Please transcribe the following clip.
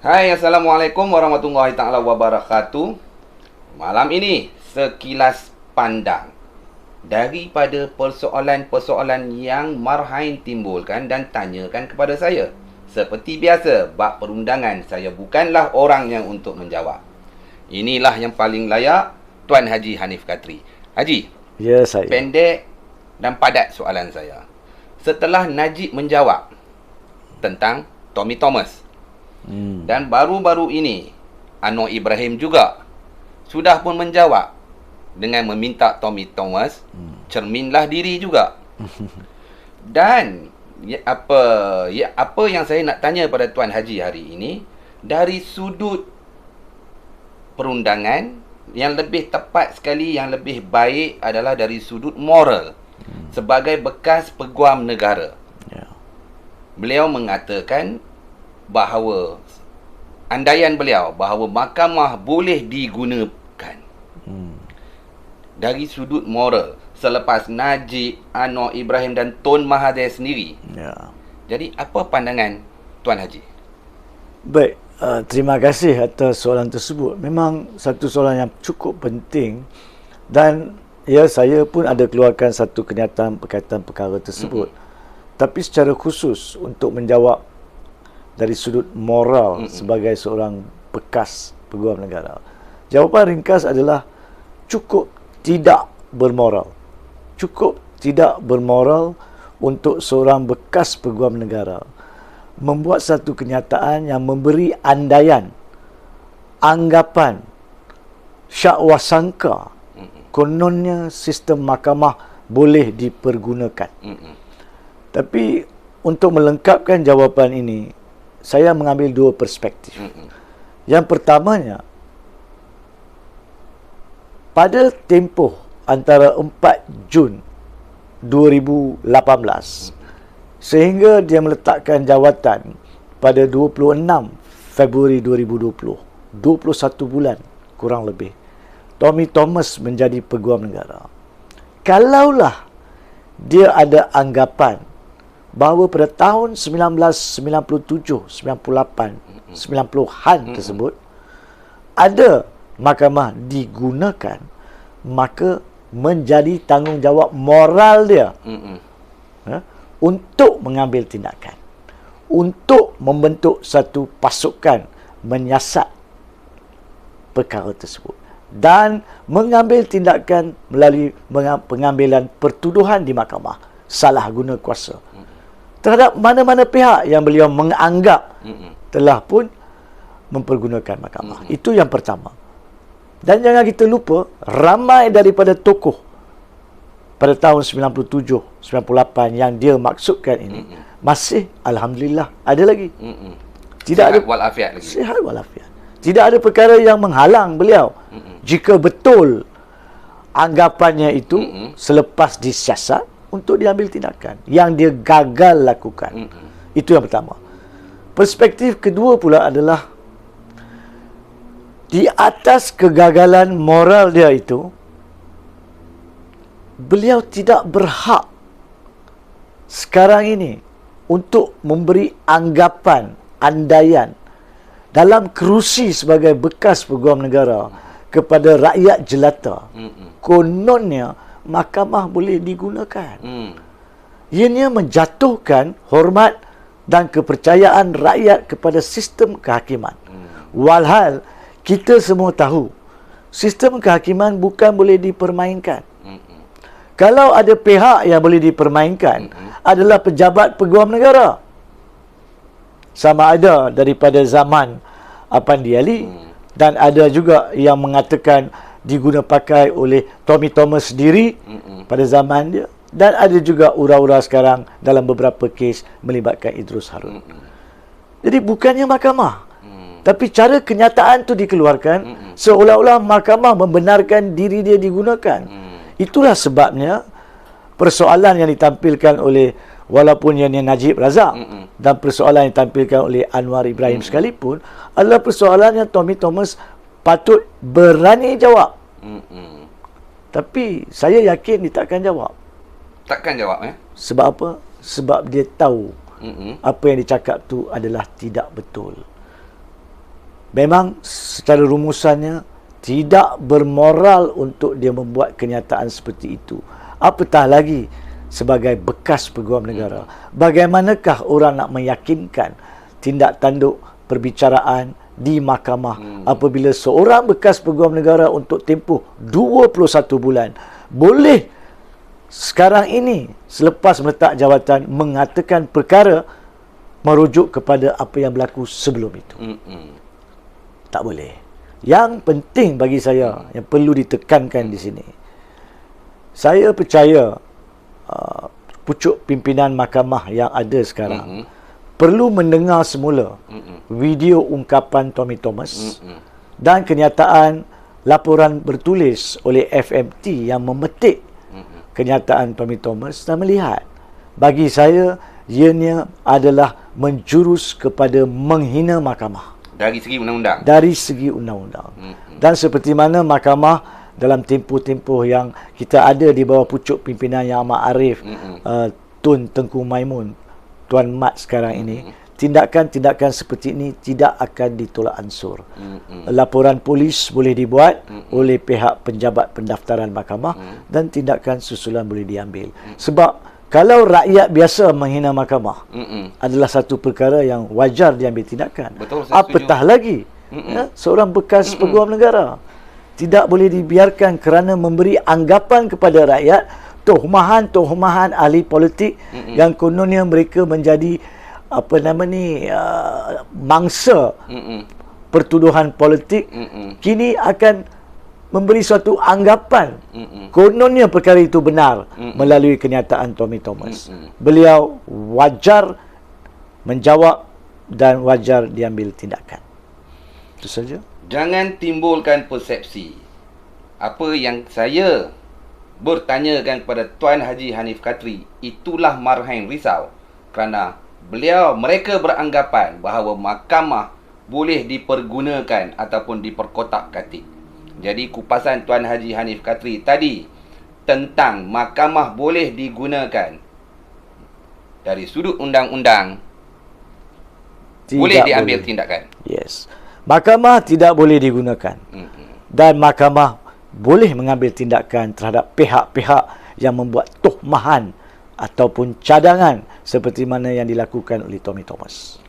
Hai, Assalamualaikum warahmatullahi taala wabarakatuh. Malam ini sekilas pandang daripada persoalan-persoalan yang Marhain timbulkan dan tanyakan kepada saya. Seperti biasa, bab perundangan saya bukanlah orang yang untuk menjawab. Inilah yang paling layak Tuan Haji Hanif Katri. Haji, Ya, saya. pendek dan padat soalan saya. Setelah Najib menjawab tentang Tommy Thomas, dan baru-baru ini Anwar Ibrahim juga sudah pun menjawab dengan meminta Tommy Thomas cerminlah diri juga. Dan apa yang saya nak tanya pada Tuan Haji hari ini, dari sudut perundangan, yang lebih tepat sekali, yang lebih baik adalah dari sudut moral sebagai bekas peguam negara. Ya. Beliau mengatakan bahawa andaian beliau bahawa mahkamah boleh digunakan dari sudut moral selepas Najib, Anwar Ibrahim dan Tun Mahathir sendiri. Ya. Jadi apa pandangan Tuan Haji? Baik, terima kasih atas soalan tersebut. Memang satu soalan yang cukup penting dan ya, saya pun ada keluarkan satu kenyataan berkaitan perkara tersebut. Tapi secara khusus untuk menjawab dari sudut moral sebagai seorang bekas peguam negara, jawapan ringkas adalah cukup tidak bermoral. Cukup tidak bermoral untuk seorang bekas peguam negara membuat satu kenyataan yang memberi andaian, anggapan, syakwasangka kononnya sistem mahkamah boleh dipergunakan. Tapi untuk melengkapkan jawapan ini, saya mengambil dua perspektif. Yang pertamanya, pada tempoh antara 4 Jun 2018 sehingga dia meletakkan jawatan pada 26 Februari 2020, 21 bulan kurang lebih, Tommy Thomas menjadi peguam negara. Kalaulah dia ada anggapan bahawa pada tahun 1997, 98, 90-an tersebut ada mahkamah digunakan, maka menjadi tanggungjawab moral dia untuk mengambil tindakan, untuk membentuk satu pasukan menyiasat perkara tersebut dan mengambil tindakan melalui pengambilan pertuduhan di mahkamah salah guna kuasa terhadap mana-mana pihak yang beliau menganggap telah pun mempergunakan mahkamah. Itu yang pertama. Dan jangan kita lupa, ramai daripada tokoh pada tahun 97, 98 yang dia maksudkan ini masih alhamdulillah ada lagi. Tidak ada walafiat lagi. Sihat walafiat. Tidak ada perkara yang menghalang beliau jika betul anggapannya itu selepas disiasat untuk diambil tindakan yang dia gagal lakukan. Itu yang pertama. Perspektif kedua pula adalah di atas kegagalan moral dia itu, beliau tidak berhak sekarang ini untuk memberi anggapan, andaian dalam kerusi sebagai bekas peguam negara kepada rakyat jelata. Kononnya mahkamah boleh digunakan. Ianya menjatuhkan hormat dan kepercayaan rakyat kepada sistem kehakiman. Walhal kita semua tahu sistem kehakiman bukan boleh dipermainkan. Kalau ada pihak yang boleh dipermainkan adalah pejabat peguam negara. Sama ada daripada zaman Apandi Ali dan ada juga yang mengatakan diguna pakai oleh Tommy Thomas sendiri pada zaman dia, dan ada juga ura-ura sekarang dalam beberapa kes melibatkan Idrus Harun. Jadi bukannya mahkamah, tapi cara kenyataan itu dikeluarkan seolah-olah mahkamah membenarkan diri dia digunakan. Itulah sebabnya persoalan yang ditampilkan oleh, walaupun yang Najib Razak, dan persoalan yang ditampilkan oleh Anwar Ibrahim sekalipun adalah persoalan yang Tommy Thomas patut berani jawab. Tapi saya yakin dia takkan jawab. Takkan jawab Sebab apa? Sebab dia tahu apa yang dicakap tu adalah tidak betul. memang secara rumusannya tidak bermoral untuk dia membuat kenyataan seperti itu. Apatah lagi sebagai bekas peguam negara. Bagaimanakah orang nak meyakinkan tindak tanduk perbicaraan di mahkamah apabila seorang bekas peguam negara untuk tempoh 21 bulan boleh sekarang ini selepas meletak jawatan mengatakan perkara merujuk kepada apa yang berlaku sebelum itu. Tak boleh. Yang penting bagi saya, yang perlu ditekankan di sini, saya percaya pucuk pimpinan mahkamah yang ada sekarang perlu mendengar semula video ungkapan Tommy Thomas dan kenyataan laporan bertulis oleh FMT yang memetik kenyataan Tommy Thomas dan melihat. Bagi saya, ianya adalah menjurus kepada menghina mahkamah. Dari segi undang-undang. Dari segi undang-undang. Dan seperti mana mahkamah dalam tempoh-tempoh yang kita ada di bawah pucuk pimpinan Yang Amat Arif, Tun Tengku Maimun, Tuan Mat sekarang ini, tindakan-tindakan seperti ini tidak akan ditolak ansur. Laporan polis boleh dibuat oleh pihak penjabat pendaftaran mahkamah dan tindakan susulan boleh diambil. Sebab kalau rakyat biasa menghina mahkamah adalah satu perkara yang wajar diambil tindakan. Betul, saya apatah lagi seorang bekas peguam negara. Tidak boleh dibiarkan kerana memberi anggapan kepada rakyat tohmahan-tohmahan ahli politik yang kononnya mereka menjadi mangsa pertuduhan politik, kini akan memberi suatu anggapan kononnya perkara itu benar melalui kenyataan Tommy Thomas. Beliau wajar menjawab dan wajar diambil tindakan. Itu saja. Jangan timbulkan persepsi. Apa yang saya bertanyakan kepada Tuan Haji Hanif Katri, itulah Marhain risau kerana mereka beranggapan bahawa mahkamah boleh dipergunakan ataupun diperkotak-katik. Jadi kupasan Tuan Haji Hanif Katri tadi tentang mahkamah boleh digunakan dari sudut undang-undang, boleh diambil tindakan. Yes. Mahkamah tidak boleh digunakan. Dan mahkamah boleh mengambil tindakan terhadap pihak-pihak yang membuat tohmahan ataupun cadangan seperti mana yang dilakukan oleh Tommy Thomas.